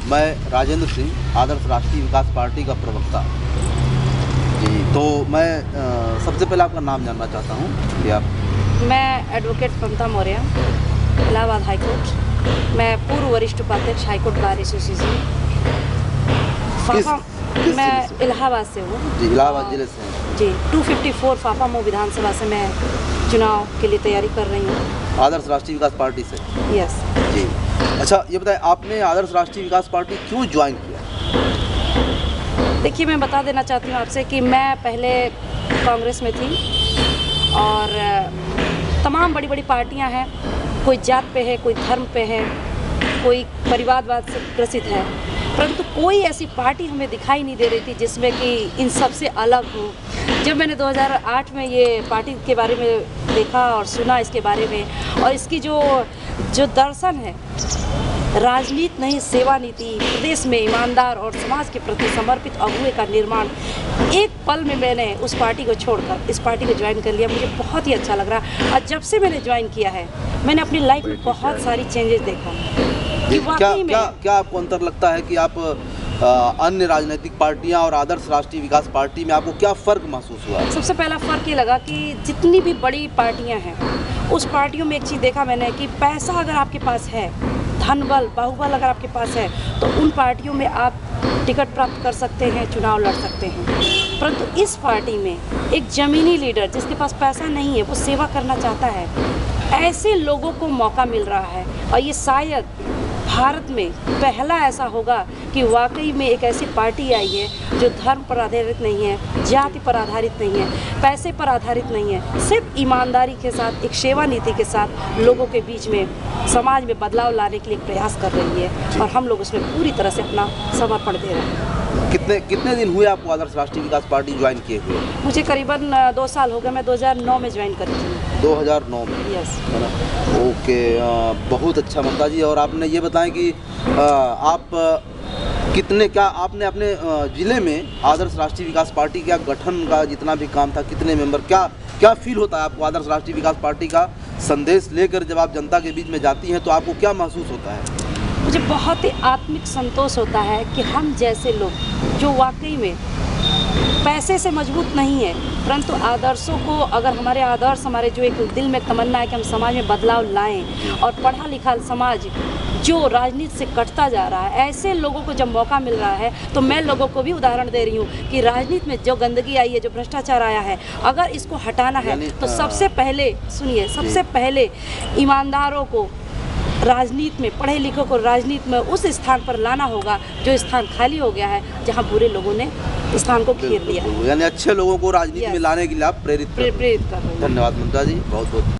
मैं राजेंद्र सिंह, आदर्श राष्ट्रीय विकास पार्टी का प्रवक्ता जी। तो मैं सबसे पहले आपका नाम जानना चाहता हूँ कि आप। मैं एडवोकेट ममता मौर्य, इलाहाबाद हाई कोर्ट। मैं पूर्व वरिष्ठ उपाध्यक्ष हाई कोर्ट बार एसोसिएशन। मैं इलाहाबाद से हूँ जी। इलाहाबाद जिले से हैं जी। 254 फाफामऊ विधानसभा से मैं चुनाव के लिए तैयारी कर रही हूँ, आदर्श राष्ट्रीय विकास पार्टी से। यस जी। अच्छा, ये बताएं, आपने आदर्श राष्ट्रीय विकास पार्टी क्यों ज्वाइन किया? देखिए, मैं बता देना चाहती हूँ आपसे कि मैं पहले कांग्रेस में थी और तमाम बड़ी बड़ी पार्टियाँ हैं, कोई जात पे है, कोई धर्म पे है, कोई परिवारवाद से ग्रसित है, परंतु कोई ऐसी पार्टी हमें दिखाई नहीं दे रही थी जिसमें कि इन सब से अलग हो। जब मैंने 2008 में ये पार्टी के बारे में देखा और सुना इसके बारे में, और इसकी जो दर्शन है, राजनीति नहीं सेवा नीति, प्रदेश में ईमानदार और समाज के प्रति समर्पित अगुवे का निर्माण, एक पल में मैंने उस पार्टी को छोड़कर इस पार्टी को ज्वाइन कर लिया। मुझे बहुत ही अच्छा लग रहा है और जब से मैंने ज्वाइन किया है मैंने अपनी लाइफ में बहुत सारी चेंजेस देखा कि वाकई में। क्या आपको अंतर लगता है कि आप अन्य राजनीतिक पार्टियां और आदर्श राष्ट्रीय विकास पार्टी में आपको क्या फ़र्क महसूस हुआ? सबसे पहला फ़र्क ये लगा कि जितनी भी बड़ी पार्टियां हैं उस पार्टियों में एक चीज़ देखा मैंने कि पैसा अगर आपके पास है, धन बल बाहुबल अगर आपके पास है, तो उन पार्टियों में आप टिकट प्राप्त कर सकते हैं, चुनाव लड़ सकते हैं। परंतु इस पार्टी में एक ज़मीनी लीडर जिसके पास पैसा नहीं है, वो सेवा करना चाहता है, ऐसे लोगों को मौका मिल रहा है। और ये शायद भारत में पहला ऐसा होगा कि वाकई में एक ऐसी पार्टी आई है जो धर्म पर आधारित नहीं है, जाति पर आधारित नहीं है, पैसे पर आधारित नहीं है, सिर्फ ईमानदारी के साथ, एक सेवा नीति के साथ लोगों के बीच में, समाज में बदलाव लाने के लिए प्रयास कर रही है और हम लोग उसमें पूरी तरह से अपना समर्पण दे रहे हैं। कितने दिन हुए आपको आदर्श राष्ट्रीय विकास पार्टी ज्वाइन किए हुए? मुझे करीबन 2 साल हो गए। मैं 2009 में ज्वाइन करी थी। 2009 में? यस। ओके, बहुत अच्छा ममता जी। और आपने ये बताएं कि आप आपने अपने ज़िले में आदर्श राष्ट्रीय विकास पार्टी का गठन का जितना भी काम था, कितने मेंबर, क्या फील होता है आपको आदर्श राष्ट्रीय विकास पार्टी का संदेश लेकर जब आप जनता के बीच में जाती हैं, तो आपको क्या महसूस होता है? मुझे बहुत ही आत्मिक संतोष होता है कि हम जैसे लोग जो वाकई में पैसे से मजबूत नहीं है, परंतु आदर्शों को, अगर हमारे आदर्श, हमारे जो एक दिल में तमन्ना है कि हम समाज में बदलाव लाएं और पढ़ा लिखा समाज जो राजनीति से कटता जा रहा है, ऐसे लोगों को जब मौका मिल रहा है, तो मैं लोगों को भी उदाहरण दे रही हूँ कि राजनीति में जो गंदगी आई है, जो भ्रष्टाचार आया है, अगर इसको हटाना है तो सबसे पहले सुनिए, सबसे पहले ईमानदारों को राजनीति में, पढ़े लिखों को राजनीति में उस स्थान पर लाना होगा जो स्थान खाली हो गया है, जहां बुरे लोगों ने स्थान को घेर लिया। यानी अच्छे लोगों को राजनीति में लाने के लिए आप प्रेरित कर रहे हैं। कर रहे हैं। धन्यवाद ममता जी, बहुत बहुत।